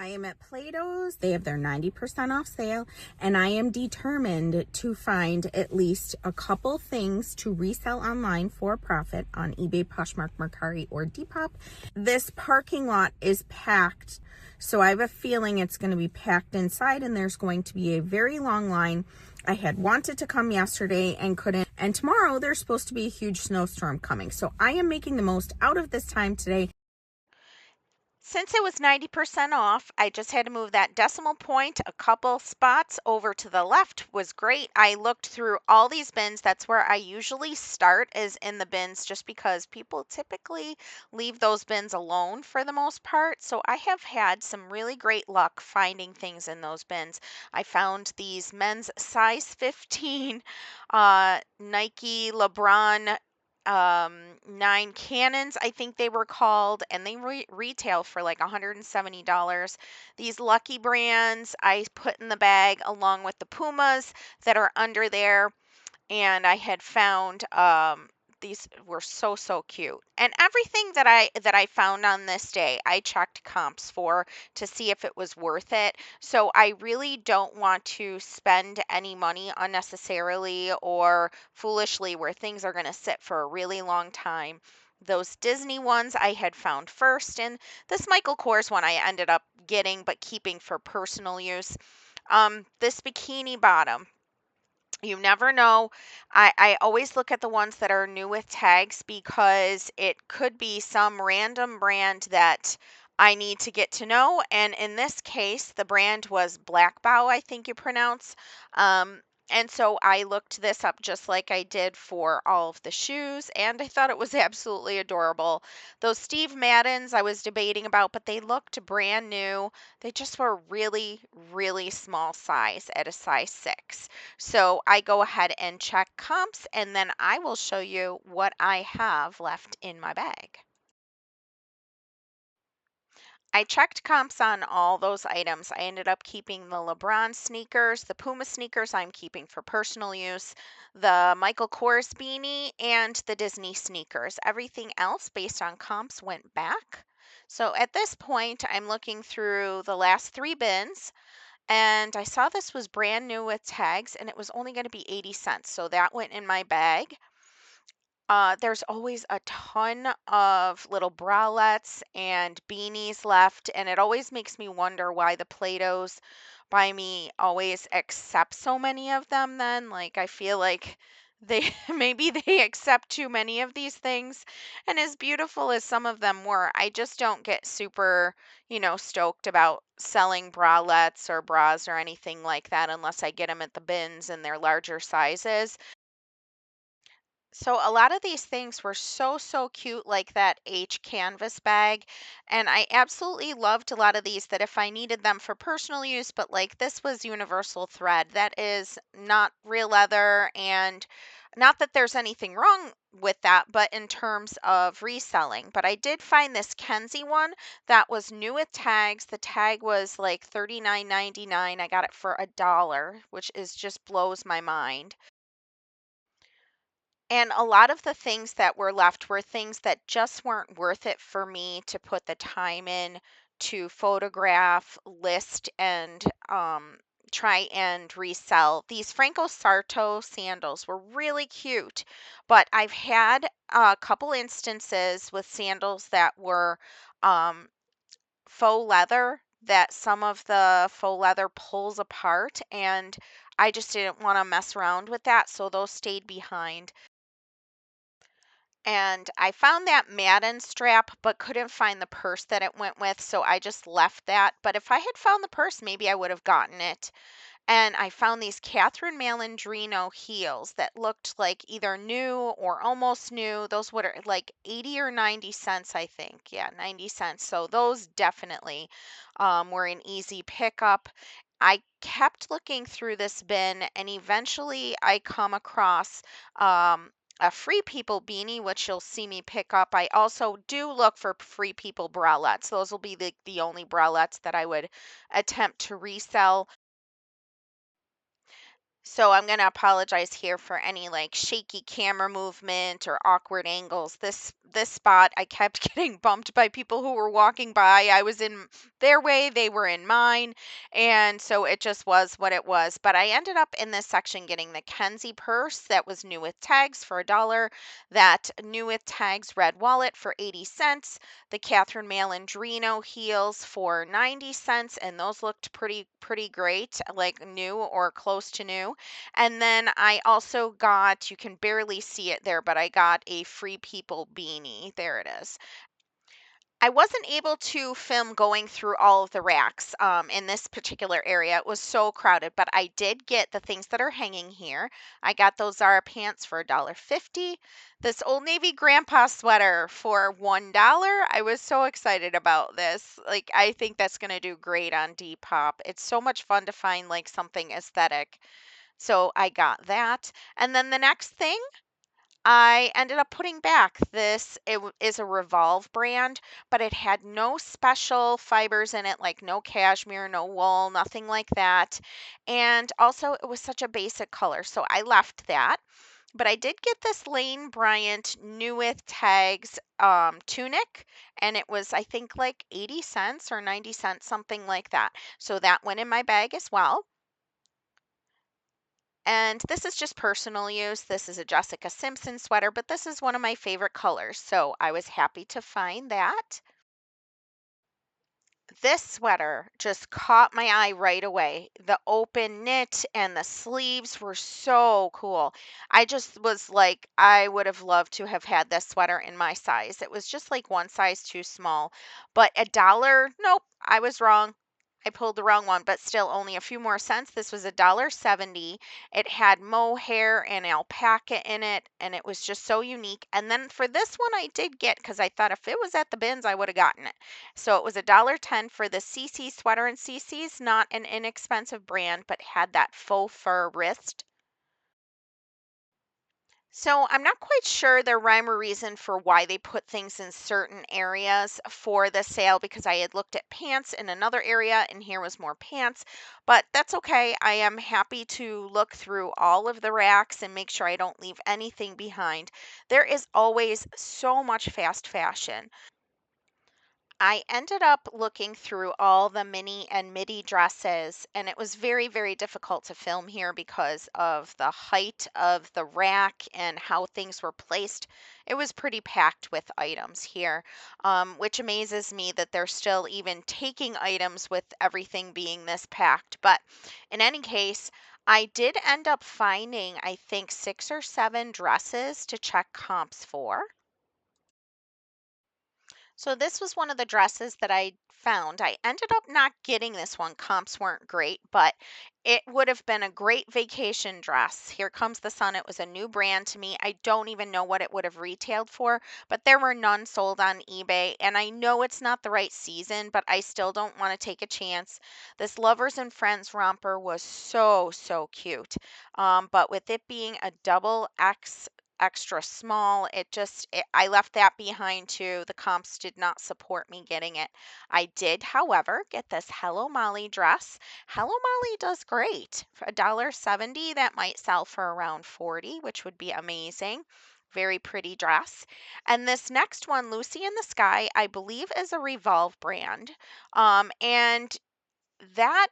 I am at Plato's. They have their 90% off sale, and I am determined to find at least a couple things to resell online for a profit on eBay, Poshmark, Mercari, or Depop. This parking lot is packed, so I have a feeling it's going to be packed inside, and there's going to be a very long line. I had wanted to come yesterday and couldn't, and tomorrow there's supposed to be a huge snowstorm coming, so I am making the most out of this time today. Since it was 90% off, I just had to move that decimal point a couple spots over to the left. Was great. I looked through all these bins. That's where I usually start, is in the bins, just because people typically leave those bins alone for the most part. So I have had some really great luck finding things in those bins. I found these men's size 15 Nike Lebron 9 cannons, I think they were called, and they retail for like $170. These Lucky brands I put in the bag along with the Pumas that are under there, and I had found these were so cute. And everything that I found on this day, I checked comps for to see if it was worth it. So I really don't want to spend any money unnecessarily or foolishly where things are going to sit for a really long time. Those Disney ones I had found first, and this Michael Kors one I ended up getting but keeping for personal use. This bikini bottom, you never know. I always look at the ones that are new with tags because it could be some random brand that I need to get to know. And in this case, the brand was Black Bow, I think you pronounce. Um, and so I looked this up just like I did for all of the shoes, and I thought it was absolutely adorable. Those Steve Maddens I was debating about, but they looked brand new. They just were really small size at a size 6. So I go ahead and check comps, and then I will show you what I have left in my bag. I checked comps on all those items. I ended up keeping the LeBron sneakers, the Puma sneakers I'm keeping for personal use, the Michael Kors beanie, and the Disney sneakers. Everything else based on comps went back. So at this point, I'm looking through the last 3 bins, and I saw this was brand new with tags, and it was only going to be 80 cents. So that went in my bag. There's always a ton of little bralettes and beanies left, and it always makes me wonder why the Plato's by me always accept so many of them then. Like, I feel like they maybe they accept too many of these things. And as beautiful as some of them were, I just don't get super, stoked about selling bralettes or bras or anything like that unless I get them at the bins and they're larger sizes. So a lot of these things were so cute, like that H canvas bag. And I absolutely loved a lot of these that if I needed them for personal use, but like this was universal thread. That is not real leather, and not that there's anything wrong with that, but in terms of reselling. But I did find this Kenzie one that was new with tags. The tag was like $39.99. I got it for $1, which is just blows my mind. And a lot of the things that were left were things that just weren't worth it for me to put the time in to photograph, list, and try and resell. These Franco Sarto sandals were really cute, but I've had a couple instances with sandals that were um, faux leather, that some of the faux leather pulls apart, and I just didn't want to mess around with that, so those stayed behind. And I found that Madden strap, but couldn't find the purse that it went with, so I just left that. But if I had found the purse, maybe I would have gotten it. And I found these Catherine Malandrino heels that looked like either new or almost new. Those were like 80 or 90 cents, I think. Yeah, 90 cents. So those definitely were an easy pickup. I kept looking through this bin, and eventually I come across a Free People beanie, which you'll see me pick up. I also do look for Free People bralettes. Those will be the only bralettes that I would attempt to resell. So I'm going to apologize here for any like shaky camera movement or awkward angles. This spot I kept getting bumped by people who were walking by. I was in their way, they were in mine, and so it just was what it was. But I ended up in this section getting the Kenzie purse that was new with tags for $1, that new with tags red wallet for 80 cents, the Catherine Malandrino heels for 90 cents, and those looked pretty great, like new or close to new. And then I also got, you can barely see it there, but I got a Free People beanie. There it is. I wasn't able to film going through all of the racks in this particular area. It was so crowded, but I did get the things that are hanging here. I got those Zara pants for $1.50. This Old Navy grandpa sweater for $1. I was so excited about this. Like, I think that's going to do great on Depop. It's so much fun to find like something aesthetic. So I got that. And then the next thing I ended up putting back this, is a Revolve brand, but it had no special fibers in it, like no cashmere, no wool, nothing like that. And also, it was such a basic color, so I left that. But I did get this Lane Bryant new with tags tunic, and it was, I think, like 80 cents or 90 cents, something like that. So that went in my bag as well. And this is just personal use. This is a Jessica Simpson sweater, but this is one of my favorite colors. So I was happy to find that. This sweater just caught my eye right away. The open knit and the sleeves were so cool. I just was like, I would have loved to have had this sweater in my size. It was just like one size too small. But $1, nope, I was wrong. I pulled the wrong one, but still only a few more cents. This was $1.70. It had mohair and alpaca in it, and it was just so unique. And then for this one, I did get, because I thought if it was at the bins, I would have gotten it. So it was $1.10 for the CC sweater, and CC's not an inexpensive brand, but had that faux fur wrist. So I'm not quite sure the rhyme or reason for why they put things in certain areas for the sale, because I had looked at pants in another area and here was more pants, but that's okay. I am happy to look through all of the racks and make sure I don't leave anything behind. There is always so much fast fashion. I ended up looking through all the mini and midi dresses, and it was very difficult to film here because of the height of the rack and how things were placed. It was pretty packed with items here, which amazes me that they're still even taking items with everything being this packed. But in any case, I did end up finding, I think, 6 or 7 dresses to check comps for. So this was one of the dresses that I found. I ended up not getting this one. Comps weren't great, but it would have been a great vacation dress. Here Comes the Sun. It was a new brand to me. I don't even know what it would have retailed for, but there were none sold on eBay. And I know it's not the right season, but I still don't want to take a chance. This Lovers and Friends romper was so cute. But with it being a double X extra small. I left that behind too. The comps did not support me getting it. I did, however, get this Hello Molly dress. Hello Molly does great. For $1.70, that might sell for around 40, which would be amazing. Very pretty dress. And this next one, Lucy in the Sky, I believe is a Revolve brand. And that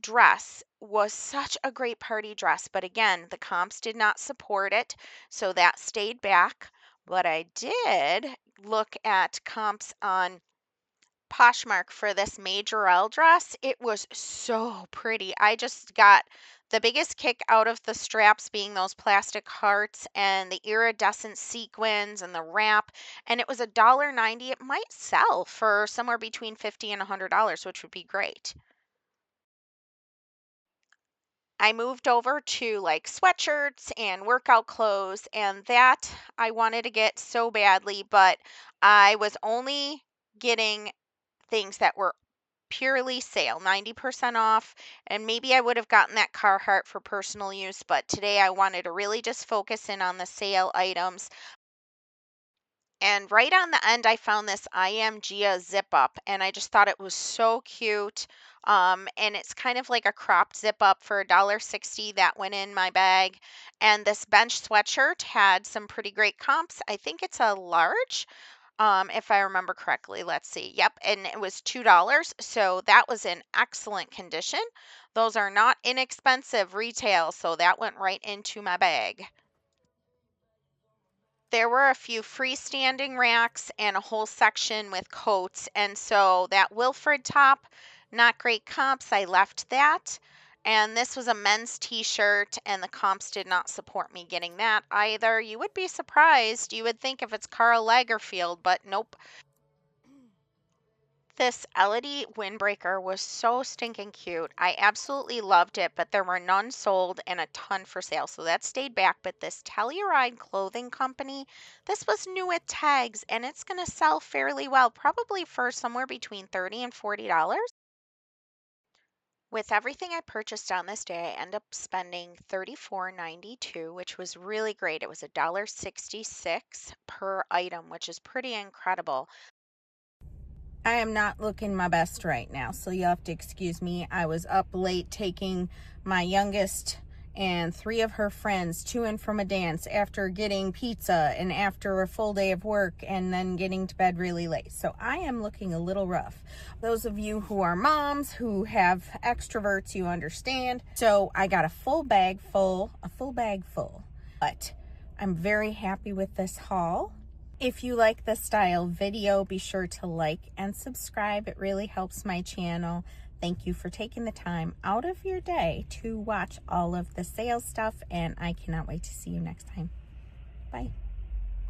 dress was such a great party dress, but again, the comps did not support it, so that stayed back. But I did look at comps on Poshmark for this Majorelle dress. It was so pretty. I just got the biggest kick out of the straps being those plastic hearts and the iridescent sequins and the wrap. And it was $1.90. It might sell for somewhere between $50 and $100, which would be great. I moved over to like sweatshirts and workout clothes, and that I wanted to get so badly, but I was only getting things that were purely sale, 90% off, and maybe I would have gotten that Carhartt for personal use, but today I wanted to really just focus in on the sale items. And right on the end, I found this I Am Gia zip up, and I just thought it was so cute. And it's kind of like a cropped zip up for $1.60 that went in my bag. And this bench sweatshirt had some pretty great comps. I think it's a large, if I remember correctly. Let's see. Yep, and it was $2. So that was in excellent condition. Those are not inexpensive retail, so that went right into my bag. There were a few freestanding racks and a whole section with coats. And so that Wilfred top, not great comps. I left that. And this was a men's t-shirt, and the comps did not support me getting that either. You would be surprised. You would think if it's Karl Lagerfeld, but nope. This LED windbreaker was so stinking cute. I absolutely loved it, but there were none sold and a ton for sale, so that stayed back. But this Telluride clothing company, this was new at tags, and it's going to sell fairly well, probably for somewhere between $30 and $40. With everything I purchased on this day, I ended up spending $34.92, which was really great. It was $1.66 per item, which is pretty incredible. I am not looking my best right now, so you'll have to excuse me. I was up late taking my youngest and 3 of her friends to and from a dance after getting pizza and after a full day of work and then getting to bed really late. So I am looking a little rough. Those of you who are moms, who have extroverts, you understand. So I got a full bag full. But I'm very happy with this haul. If you like this style video, be sure to like and subscribe. It really helps my channel. Thank you for taking the time out of your day to watch all of the sales stuff, and I cannot wait to see you next time. Bye.